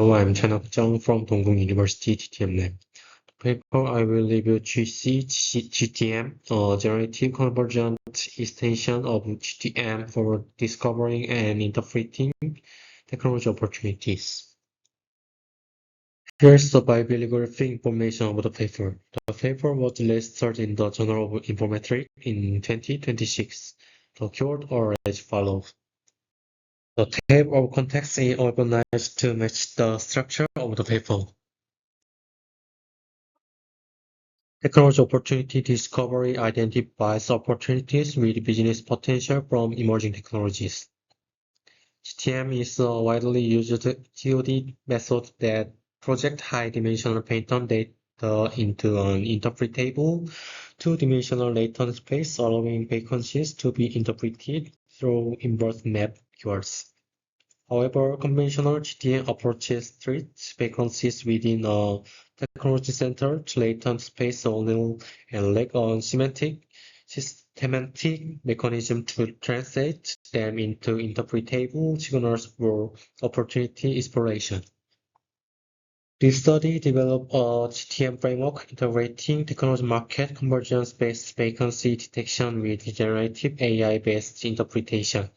Hello, I'm Chanok Jung from Dongguk University GTM Lab. The paper I will review GC-GTM, a generative-convergent extension of GTM for discovering and interpreting technology opportunities. Here's the bibliographic information about the paper. The paper was listed in the Journal of Informetrics in 2026. The keywords are as follows. The table of context is organized to match the structure of the paper. Technology opportunity discovery identifies opportunities with business potential from emerging technologies. GTM is a widely used TOD method that projects high-dimensional pattern data into an interpretable two-dimensional latent space, allowing vacancies to be interpreted through inverse map keywords. However, conventional GTM approaches treat vacancies within a technology-centered latent space only and lack a systematic mechanism to translate them into interpretable signals for opportunity exploration. This study developed a GTM framework integrating technology market convergence-based vacancy detection with generative AI-based interpretation.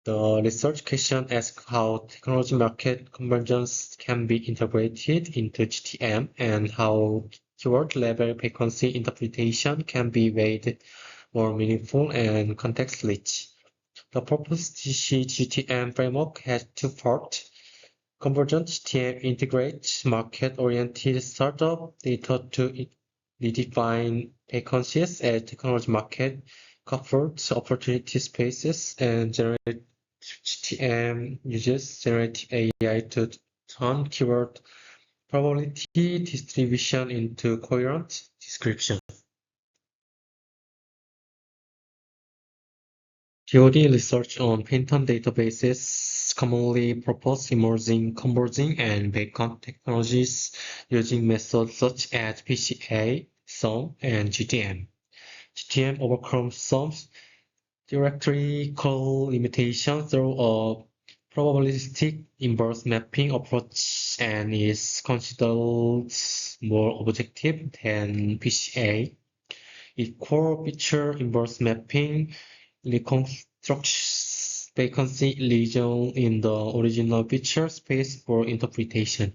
The research question asks how technology market convergence can be integrated into GTM and how keyword-level frequency interpretation can be made more meaningful and context-rich. The proposed GC-GTM framework has two parts. Convergent GTM integrates market-oriented startup data to redefine frequencies as technology market covered opportunity spaces, and generate GTM uses generative AI to turn keyword probability distribution into coherent description. TOD research on pattern databases commonly propose emerging, converging, and vacant technologies using methods such as PCA, SUM, and GTM. GTM overcomes SUM's theoretical limitations through a probabilistic inverse mapping approach and is considered more objective than PCA. Its core feature, inverse mapping, reconstructs vacancy region in the original feature space for interpretation.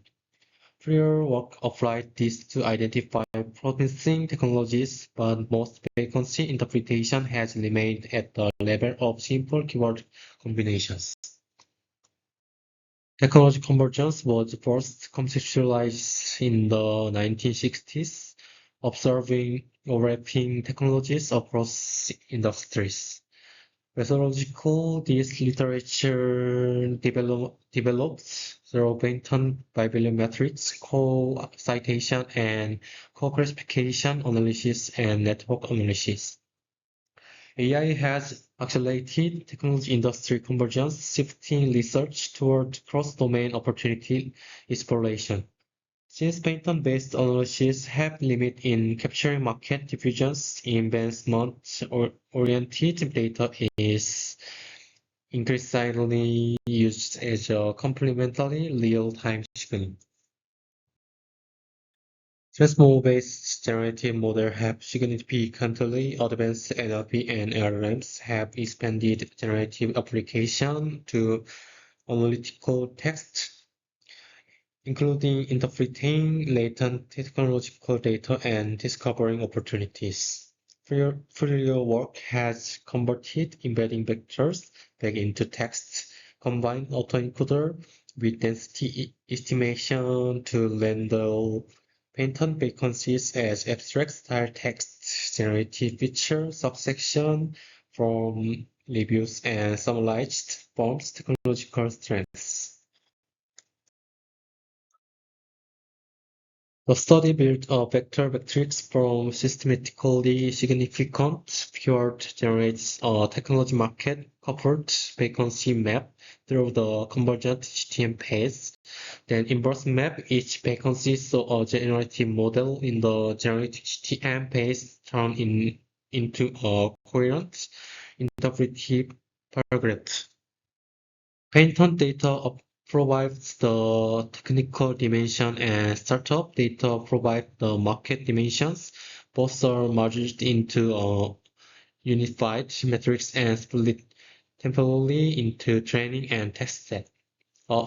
Prior work applied this to identify promising technologies, but most vacancy interpretation has remained at the level of simple keyword combinations. Technology convergence was first conceptualized in the 1960s, observing overlapping technologies across industries. Methodological, this literature developed through Benton bibliometrics, co-citation, and co-classification analysis and network analysis. AI has accelerated technology industry convergence, shifting research toward cross-domain opportunity exploration. Since Benton-based analysis have limit in capturing market diffusions, investment-oriented data is increasingly used as a complementary real-time signal. Transformer-based generative models have significantly advanced. NLP and LLMs have expanded generative application to analytical text, including interpreting latent technological data and discovering opportunities. Further work has converted embedding vectors back into text, combined autoencoder with density estimation to render pattern vacancies as abstract style text, generative feature subsection from reviews, and summarized forms technological strengths. The study built a vector matrix from systematically significant keyword generates a technology market coupled vacancy map through the convergent GTM phase. Then inverse map each vacancy so a generative model in the generative GTM phase turn into a coherent interpretive paragraph. Pattern data provides the technical dimension and startup data provide the market dimensions. Both are merged into a unified metrics and split temporarily into training and test set.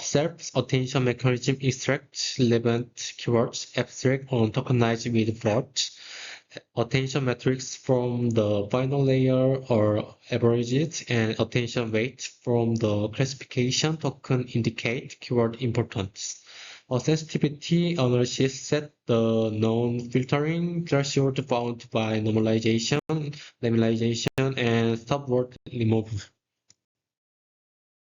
Self-attention mechanism extract relevant keywords, abstract or tokenized with broad attention metrics from the final layer or averages, and attention weight from the classification token indicate keyword importance. A sensitivity analysis set the known filtering threshold bound by normalization, laminization, and subword removal.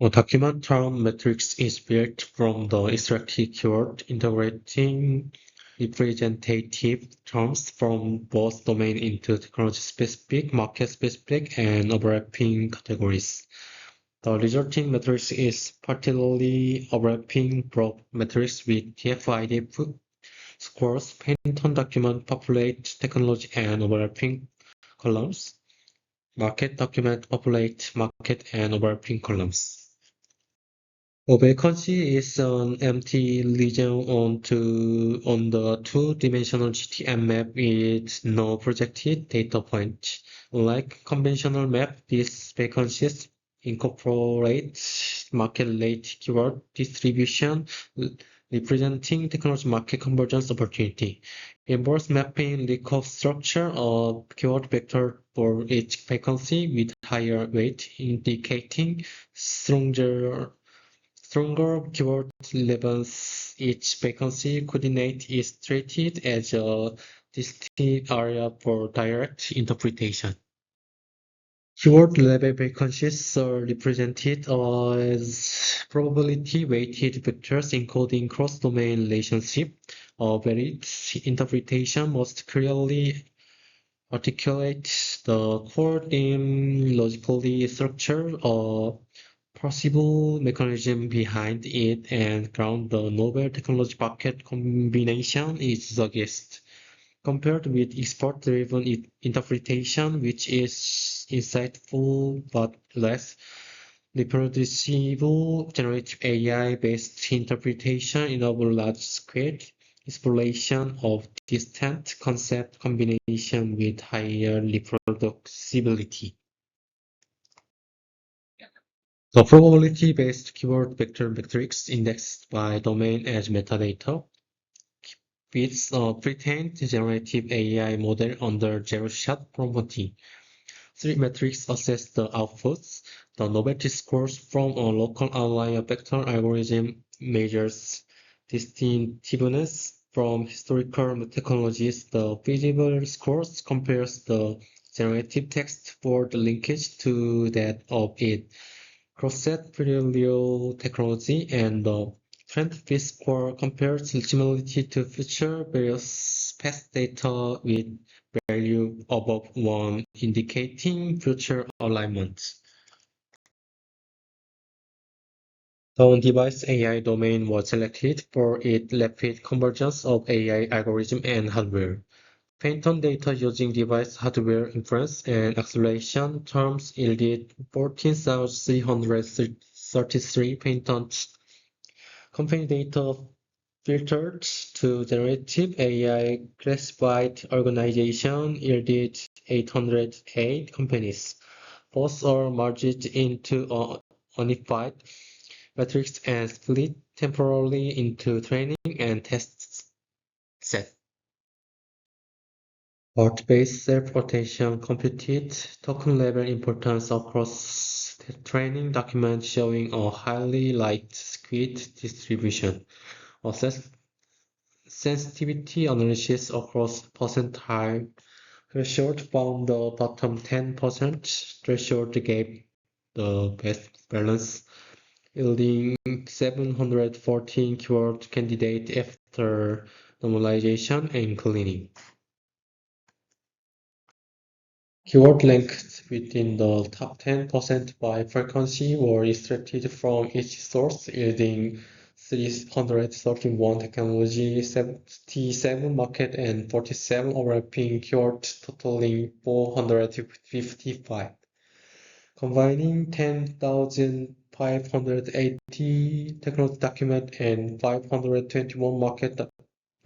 A document term matrix is built from the extracted keyword, integrating representative terms from both domain into technology-specific, market-specific, and overlapping categories. The resulting matrix is particularly overlapping broad matrix with TF-IDF scores, Phantom document populate technology and overlapping columns. Market document populate market and overlapping columns. A vacancy is an empty region on the two-dimensional GTM map with no projected data point. Unlike conventional map, these vacancies incorporate market rate keyword distribution, representing technology market convergence opportunity. Inverse mapping reconstructure a keyword vector for each vacancy with higher weight, indicating stronger keyword relevance. Each vacancy coordinate is treated as a distinct area for direct interpretation. Keyword level vacancies are represented as probability-weighted vectors encoding cross-domain relationship. A varied interpretation must clearly articulate the core theme, logically structure a possible mechanism behind it, and ground the novel technology bucket combination it suggests. Compared with expert-driven interpretation, which is insightful but less reproducible, generative AI-based interpretation enables large-scale exploration of distant concept combination with higher reproducibility. The probability-based keyword vector matrix indexed by domain as metadata fits a pretend generative AI model under zero-shot promoting. Three metrics assess the outputs. The novelty scores from a local outlier vector algorithm measures distinctiveness from historical technologies. The feasible scores compares the generative text word linkage to that of it. Cross-set parallel technology, and the trend fit score compares similarity to future various past data with value above 1, indicating future alignment. The on-device AI domain was selected for its rapid convergence of AI algorithm and hardware. Phantom data using device hardware inference and acceleration terms yielded 14,333 phantoms. Company data filtered to generative AI classified organization yielded 808 companies. Both are merged into a unified matrix and split temporarily into training and test set. Part-based self-rotation computed token-level importance across the training document, showing a highly light squid distribution. A sensitivity analysis across percentile threshold found the bottom 10% threshold gave the best balance, yielding 714 keyword candidates after normalization and cleaning. Keyword lengths within the top 10% by frequency were extracted from each source, yielding 331 technology, 77 market, and 47 overlapping keywords, totaling 455. Combining 10,000 580 technology document and 521 market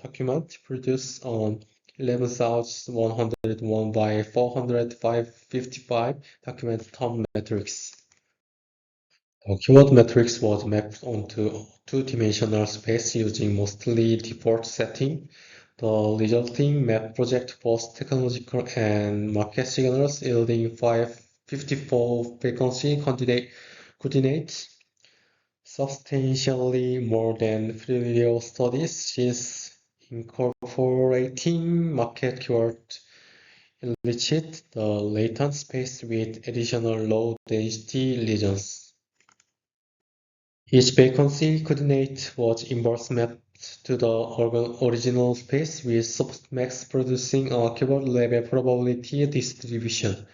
document produced on 11,101 by 455 document top metrics. Keyword metrics was mapped onto two-dimensional space using mostly default setting. The resulting map projects both technological and market signals, yielding 554 frequency coordinates, substantially more than previous studies, since incorporating market keyword enriched the latent space with additional low-density regions. Each vacancy coordinate was inverse mapped to the original space, with softmax producing a keyword level probability distribution.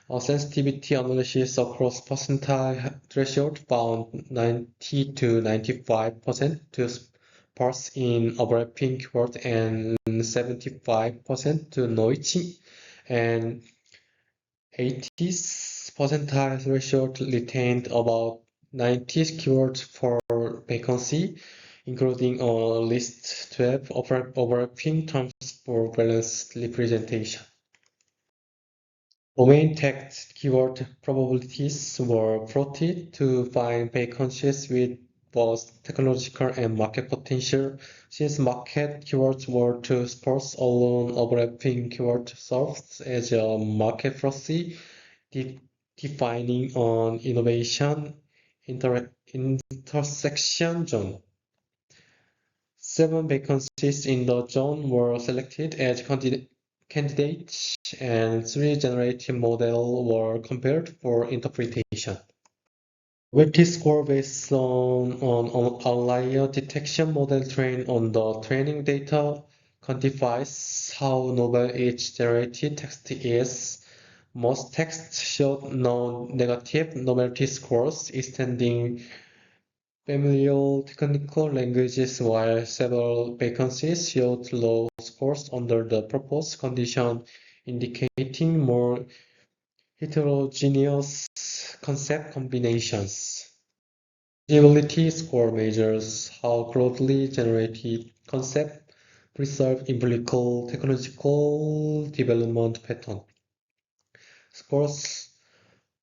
A sensitivity analysis across percentile threshold found 90 to 95% to sparse in overlapping keyword and 75% to noisy, and 80 percentile threshold retained about 90 keywords per vacancy, including at least 12 overlapping terms for balanced representation. Domain text keyword probabilities were plotted to find vacancies with both technological and market potential. Since market keywords were to sparse alone, overlapping keyword serves as a market proxy, defining an innovation intersection zone. 7 vacancies in the zone were selected as candidates, and 3 generative models were compared for interpretation. Weighted score based on outlier detection model trained on the training data quantifies how novel each generated text is. Most texts showed no negative novelty scores, extending familiar technical languages, while several vacancies showed low scores under the proposed condition, indicating more heterogeneous concept combinations. Usability score measures how closely generated concepts preserve empirical technological development pattern. Scores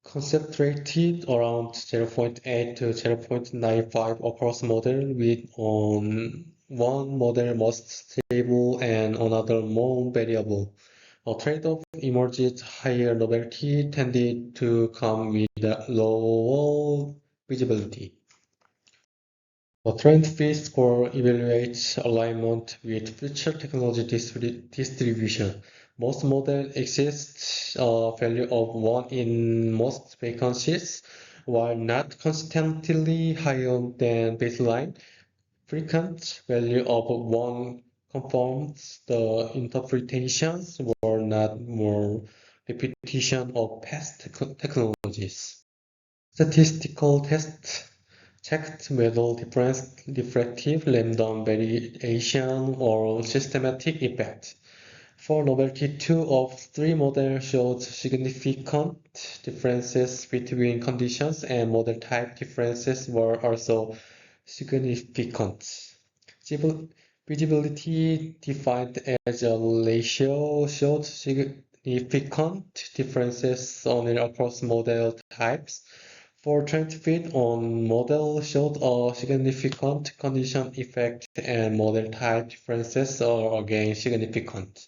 concentrated around 0.8 to 0.95 across models, with one model most stable and another more variable. A trade-off emerged: higher novelty tended to come with lower visibility. The trend fit score evaluates alignment with future technology distribution. Most models exist a value of 1 in most vacancies, while not consistently higher than baseline. Frequent value of 1 confirms the interpretations were not more repetition of past technologies. Statistical tests checked whether difference, diffractive random variation, or systematic effect. For novelty, 2 of 3 models showed significant differences between conditions, and model type differences were also significant. Visibility, defined as a ratio, showed significant differences only across model types. For trend fit on model showed a significant condition effect, and model type differences are again significant.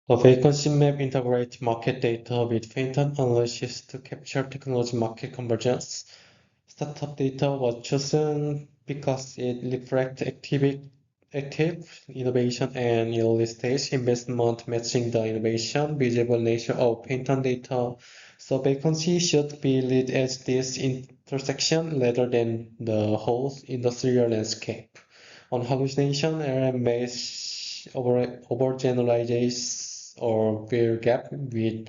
The vacancy map integrates market data with pattern analysis to capture technology market convergence. Startup data was chosen because it reflects active innovation and early-stage investment, matching the innovation visible nature of patent data. So vacancy should be read as this intersection rather than the whole industrial landscape. On hallucination, error may overgeneralize or fill gap with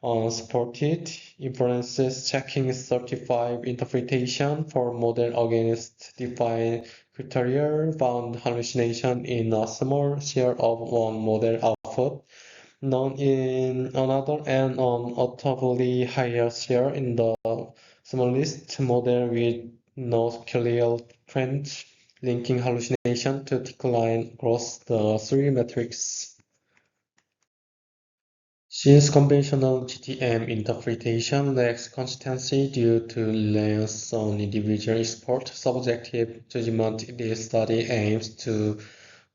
unsupported inferences. Checking 35 interpretation for model against defined criteria found hallucination in a small share of one model output. known in another and on notably higher share in the smallest model with no clear trend linking hallucination to decline across the three metrics. Since conventional GTM interpretation lacks consistency due to reliance on individual expert subjective judgment, this study aims to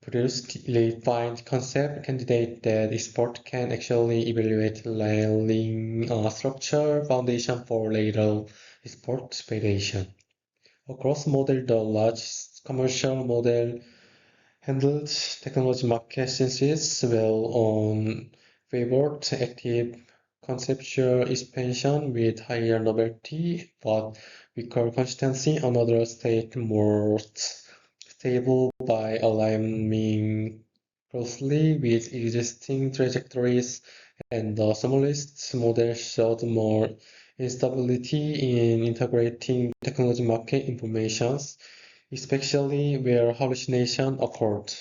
produce refined concept candidate that expert can actually evaluate layering structure foundation for later expert validation. Across model, the large commercial model handled technology market senses well on favored active conceptual expansion with higher novelty but weaker consistency. Another state more stable by aligning closely with existing trajectories, and the smallest model showed more instability in integrating technology market informations, especially where hallucination occurred.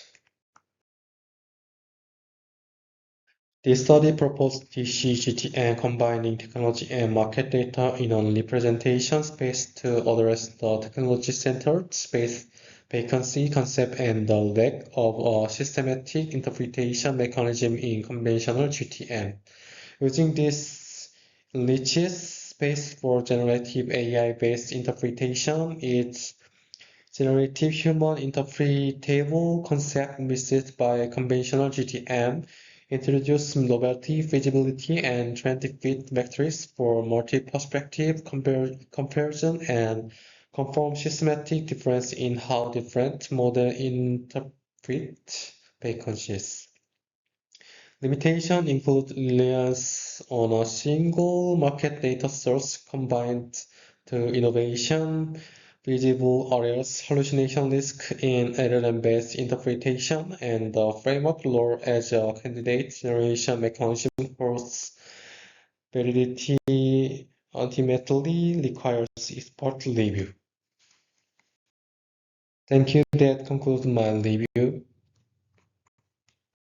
The study proposed GC-GTM combining technology and market data in a representation space to address the technology-centered space vacancy concept and the lack of a systematic interpretation mechanism in conventional GTM. Using this enriches space for generative AI-based interpretation, its generative human interpretable concept missed by conventional GTM introduce novelty, feasibility, and trend fit metrics for multi-perspective comparison and confirm systematic difference in how different models interpret vacancies. Limitations include reliance on a single market data source combined to innovation, visible areas, hallucination risk in LLM-based interpretation, and the framework role as a candidate generation mechanism force validity ultimately requires expert review. Thank you. That concludes my review.